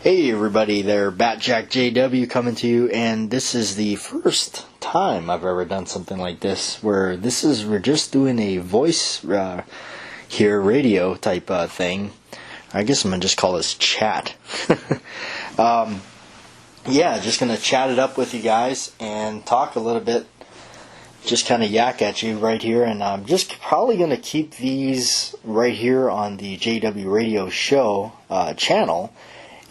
Hey everybody there, batjac JW coming to you, and this is the first time I've ever done something like this, where we're just doing a voice here, radio type thing. I guess I'm going to just call this chat. Yeah, just going to chat it up with you guys and talk a little bit, just kind of yak at you right here, and I'm just probably going to keep these right here on the JW Radio Show channel,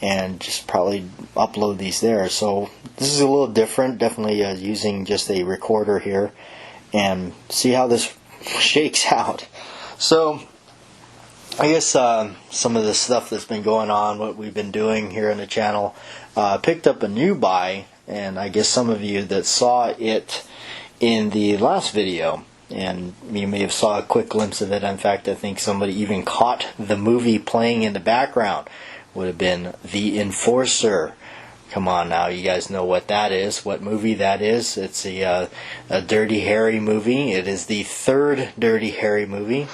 and just probably upload these there. So this is a little different, definitely using just a recorder here, and see how this shakes out. So I guess some of the stuff that's been going on, what we've been doing here on the channel, picked up a new buy, and I guess some of you that saw it in the last video, and you may have saw a quick glimpse of it. In fact, I think somebody even caught the movie playing in the background. Would have been The Enforcer. Come on now, you guys know what that is, what movie that is. It's a Dirty Harry movie. It is the third Dirty Harry movie.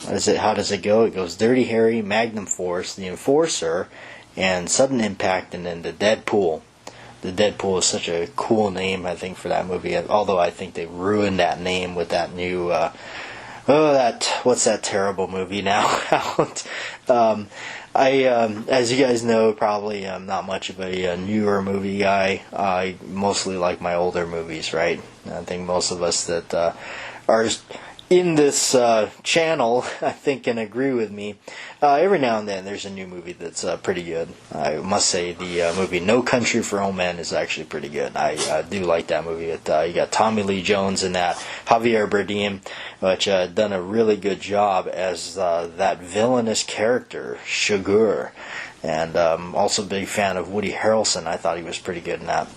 How does it go? It goes Dirty Harry, Magnum Force, The Enforcer, and Sudden Impact, and then the Deadpool. The Deadpool is such a cool name, I think, for that movie. Although I think they ruined that name with that new what's that terrible movie now out? As you guys know, probably I'm not much of a newer movie guy. I mostly like my older movies, right? I think most of us that are in this channel, I think, can agree with me. Every now and then there's a new movie that's pretty good. I must say the movie No Country for Old Men is actually pretty good. I do like that movie. You got Tommy Lee Jones in that, Javier Bardem, which done a really good job as that villainous character, Sugar. And also a big fan of Woody Harrelson. I thought he was pretty good in that.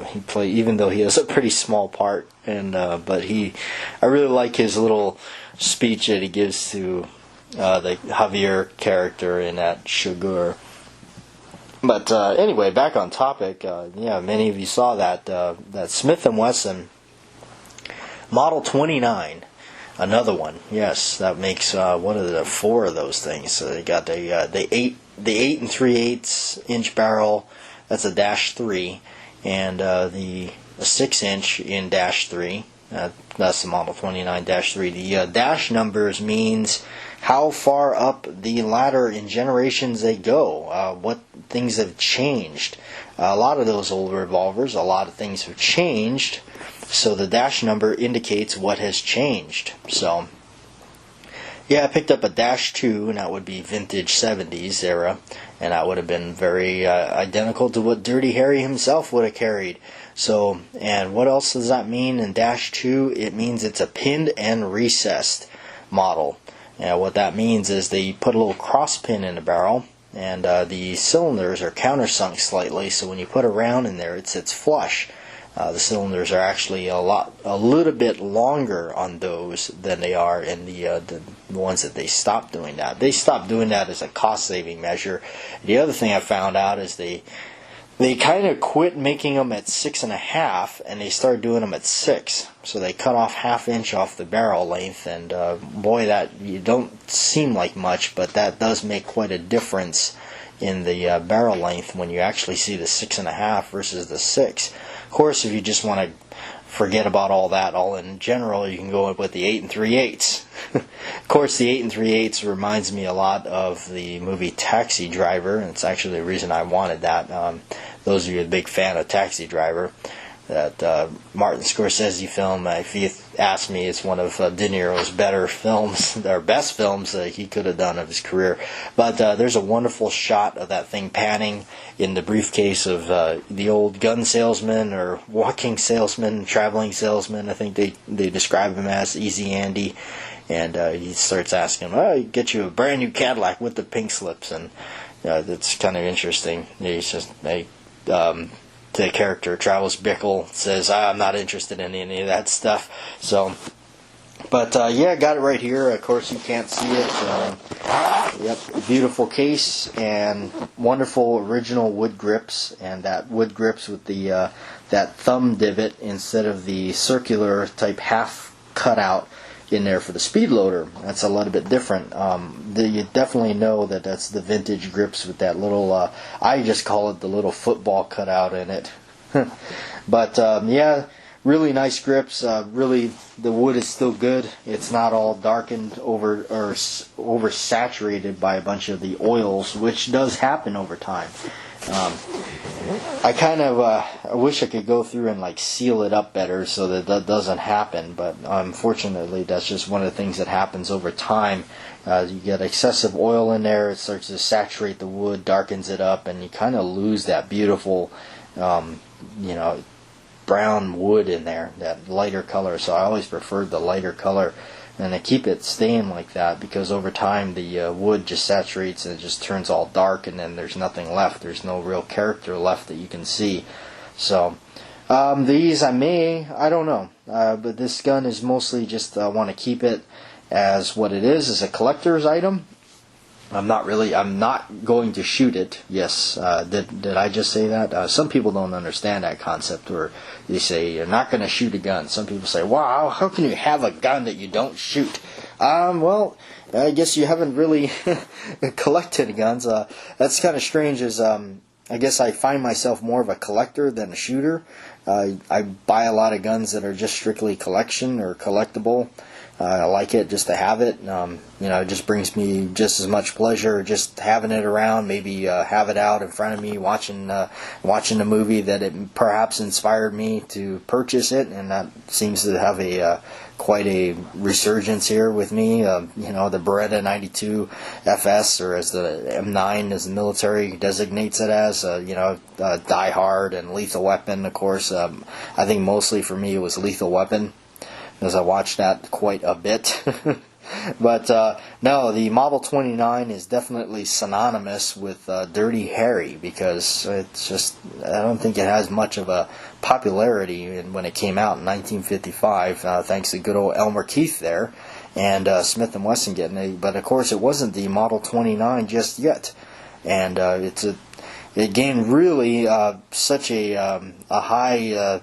He played, even though he has a pretty small part, and but I really like his little speech that he gives to the Javier character in that Sugar. But anyway, back on topic. Yeah, many of you saw that Smith & Wesson Model 29. Another one, yes, that makes one of the four of those things. So they got the 8 3/8 inch barrel. That's a -3, and the 6-inch in -3. That's the Model 29-3. The dash numbers means how far up the ladder in generations they go. What things have changed. A lot of those old revolvers, a lot of things have changed. So the dash number indicates what has changed. So, yeah, I picked up a -2, and that would be vintage 70s era, and that would have been very identical to what Dirty Harry himself would have carried. So, and what else does that mean in -2? It means it's a pinned and recessed model. And what that means is they put a little cross pin in the barrel, and the cylinders are countersunk slightly, so when you put a round in there, it sits flush. The cylinders are actually a little bit longer on those than they are in the ones that they stopped doing that. They stopped doing that as a cost-saving measure. The other thing I found out is they kind of quit making them at 6.5, and they started doing them at 6. So they cut off ½ inch off the barrel length, and boy, that you don't seem like much, but that does make quite a difference in the barrel length when you actually see the 6.5 versus the 6. Of course, if you just want to forget about all that, all in general, you can go with the 8 3/8. Of course, the 8 3/8 reminds me a lot of the movie Taxi Driver, and it's actually the reason I wanted that. Those of you a big fan of Taxi Driver, that Martin Scorsese film, if you ask me, it's one of De Niro's better films, or best films that he could have done of his career. But there's a wonderful shot of that thing panning in the briefcase of the old gun salesman, or walking salesman, traveling salesman, I think they describe him as, Easy Andy. And he starts asking, "Oh, get you a brand new Cadillac with the pink slips," and that's kind of interesting. He's just the character Travis Bickle says, "I'm not interested in any of that stuff." So, but yeah, got it right here. Of course, you can't see it. Yep, beautiful case and wonderful original wood grips, and that wood grips with the that thumb divot instead of the circular type half cutout in there for the speed loader. That's a little bit different. You definitely know that that's the vintage grips with that little, I just call it the little football cutout in it. But yeah, really nice grips. Really, the wood is still good. It's not all darkened over or oversaturated by a bunch of the oils, which does happen over time. I kind of I wish I could go through and like seal it up better so that that doesn't happen, but unfortunately that's just one of the things that happens over time. You get excessive oil in there, it starts to saturate the wood, darkens it up, and you kind of lose that beautiful brown wood in there, that lighter color. So I always preferred the lighter color, and I keep it staying like that because over time the wood just saturates and it just turns all dark, and then there's nothing left. There's no real character left that you can see. So these I don't know, but this gun is mostly just want to keep it as what it is, as a collector's item. I'm not going to shoot it. Yes, did I just say that? Some people don't understand that concept, where they say you're not going to shoot a gun. Some people say, wow, how can you have a gun that you don't shoot? Well, I guess you haven't really collected guns. That's kind of strange, as I guess I find myself more of a collector than a shooter. I buy a lot of guns that are just strictly collection or collectible. I like it just to have it. It just brings me just as much pleasure just having it around. Maybe have it out in front of me, watching a movie that it perhaps inspired me to purchase it, and that seems to have quite a resurgence here with me. The Beretta 92 FS, or as the M9 as the military designates it as, Die Hard and Lethal Weapon, of course. I think mostly for me it was Lethal Weapon, as I watched that quite a bit. But no, the Model 29 is definitely synonymous with Dirty Harry, because it's just, I don't think it has much of a popularity when it came out in 1955, thanks to good old Elmer Keith there, and Smith & Wesson getting it. But of course it wasn't the Model 29 just yet, and it gained really such a high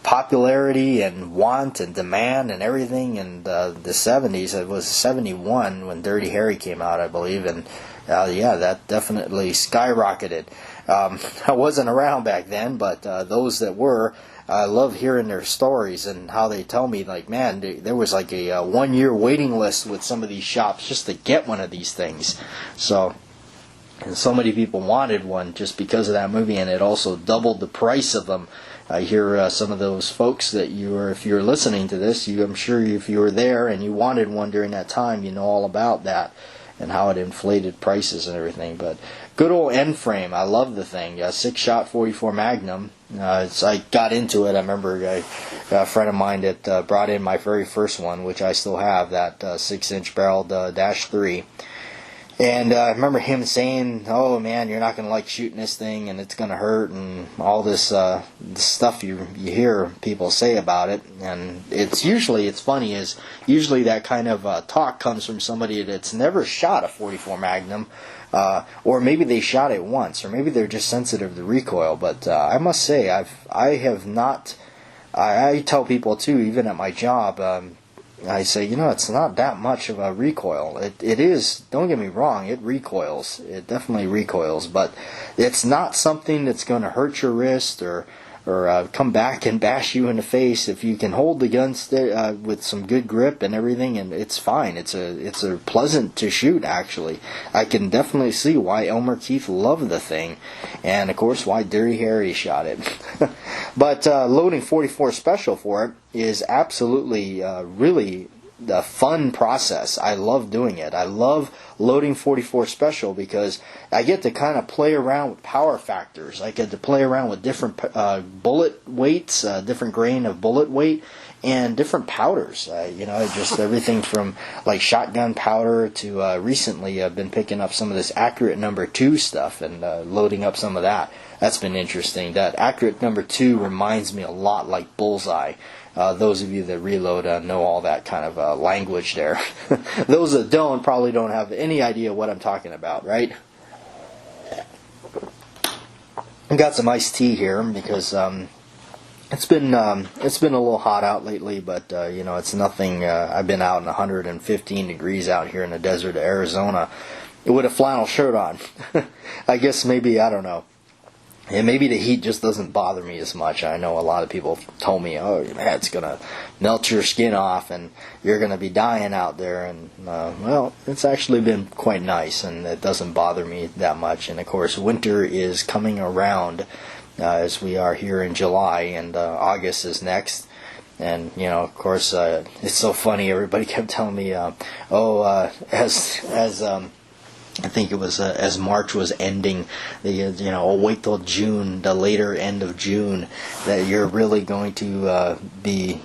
popularity and want and demand and everything in the 70s. It was 71 when Dirty Harry came out, I believe, and yeah, that definitely skyrocketed. I wasn't around back then, but those that were, I love hearing their stories and how they tell me, like, man, there was like a 1-year waiting list with some of these shops just to get one of these things. And so many people wanted one just because of that movie, and it also doubled the price of them. I hear some of those folks that if you're listening to this, I'm sure if you were there and you wanted one during that time, you know all about that and how it inflated prices and everything. But good old end frame, I love the thing. 6-shot 44 Magnum. I got into it. I remember a friend of mine that brought in my very first one, which I still have, that 6-inch barreled -3. And I remember him saying, "Oh man, you're not going to like shooting this thing, and it's going to hurt," and all this stuff you hear people say about it. And it's funny, is usually that kind of talk comes from somebody that's never shot a 44 Magnum, or maybe they shot it once, or maybe they're just sensitive to recoil. But I must say, I have not. I tell people too, even at my job. I say, it's not that much of a recoil. It is, don't get me wrong, it recoils. It definitely recoils, but it's not something that's going to hurt your wrist or come back and bash you in the face. If you can hold the gun with some good grip and everything, and it's fine. It's a pleasant to shoot, actually. I can definitely see why Elmer Keith loved the thing, and of course why Dirty Harry shot it. But loading 44 Special for it is absolutely really a fun process. I love doing it. I love loading 44 Special because I get to kind of play around with power factors. I get to play around with different bullet weights, different grain of bullet weight, and different powders. Just everything from like shotgun powder to recently I've been picking up some of this Accurate number 2 stuff and loading up some of that. That's been interesting. That Accurate number 2 reminds me a lot like Bullseye. Those of you that reload know all that kind of language there. Those that don't probably don't have any idea what I'm talking about, right? I've got some iced tea here because It's been a little hot out lately, but it's nothing. I've been out in 115 degrees out here in the desert of Arizona with a flannel shirt on. I guess maybe, I don't know. And maybe the heat just doesn't bother me as much. I know a lot of people told me, "Oh, man, it's gonna melt your skin off, and you're gonna be dying out there." And well, it's actually been quite nice, and it doesn't bother me that much. And of course, winter is coming around, as we are here in July, and August is next. And of course, it's so funny. Everybody kept telling me, as I think it was as March was ending, wait till June, the later end of June, that you're really going to be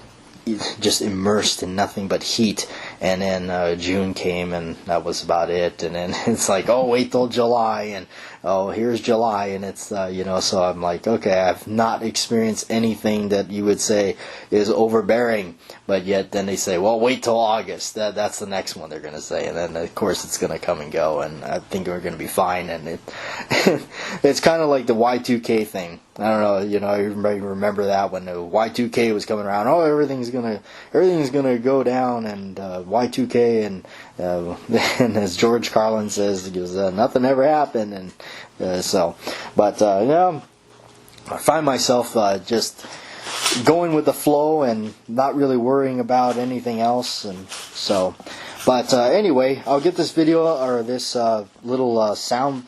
just immersed in nothing but heat. And then June came, and that was about it. And then it's like, oh, wait till July, and oh, here's July, and it's so I'm like, okay, I've not experienced anything that you would say is overbearing, but yet then they say, well, wait till August. That's the next one they're going to say, and then of course it's going to come and go, and I think we're going to be fine. And it's kind of like the Y2K thing. I don't know, everybody remember that when the Y2K was coming around. Oh, everything's gonna go down, and Y2K, and and as George Carlin says, he goes, nothing ever happened, and I find myself just going with the flow and not really worrying about anything else, and so. But anyway, I'll get this video or this little sound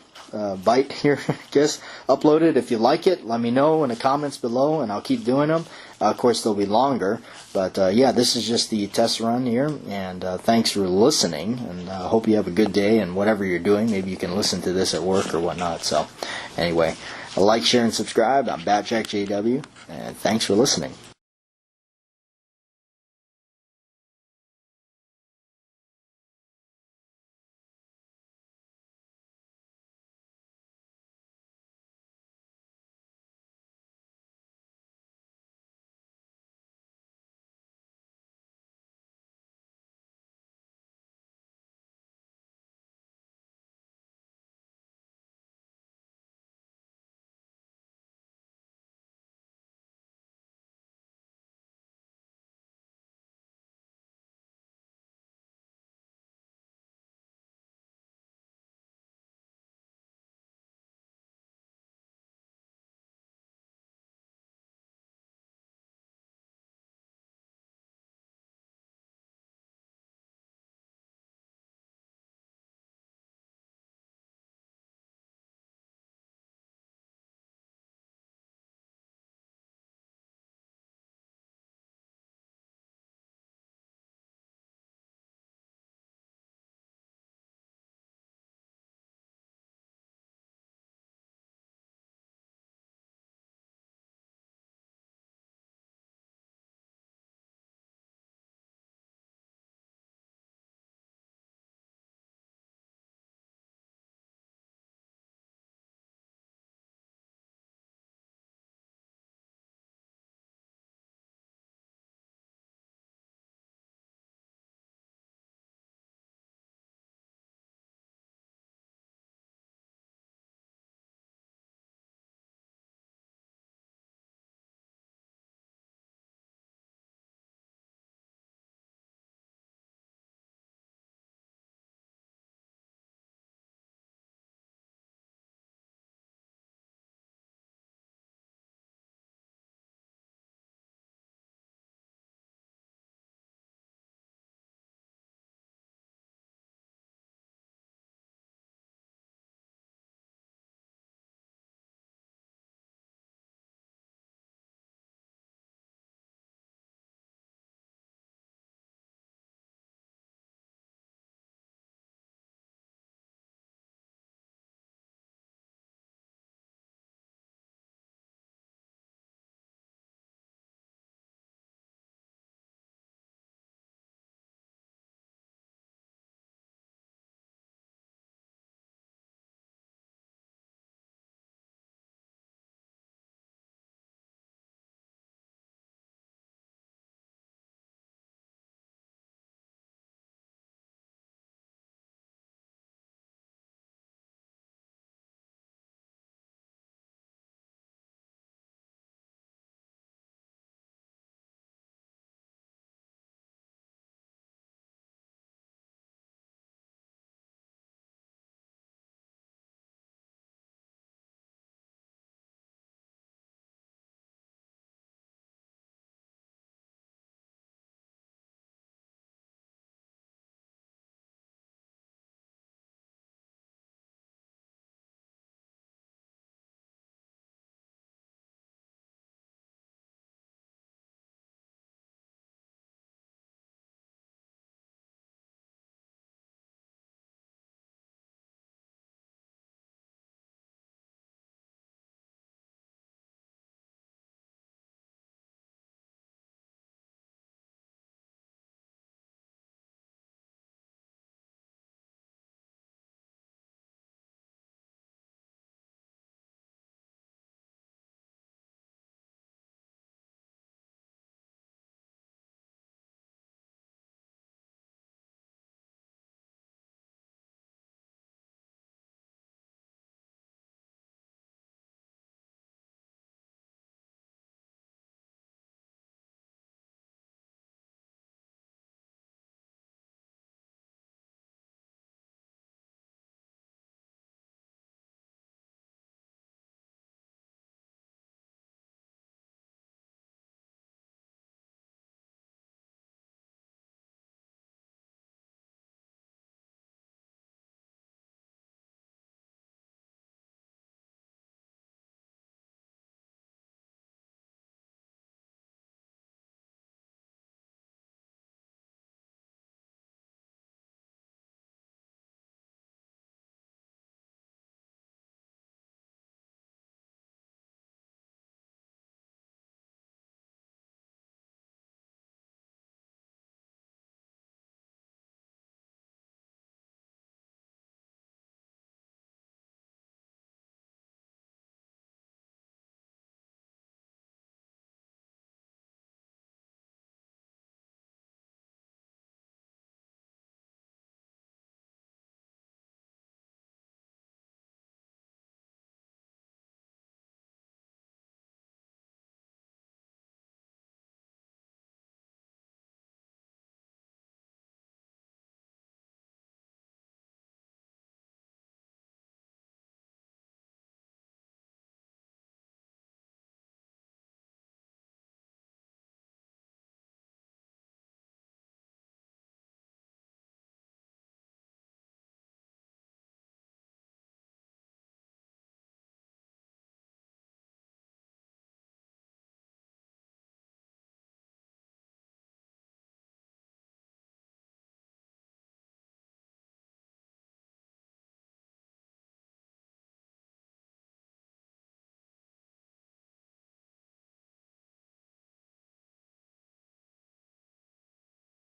bite here, I guess, uploaded. If you like it, let me know in the comments below, and I'll keep doing them. Of course, they'll be longer, but yeah, this is just the test run here, and thanks for listening, and I hope you have a good day, and whatever you're doing, maybe you can listen to this at work or whatnot. So anyway, like, share, and subscribe. I'm batjac JW, and thanks for listening.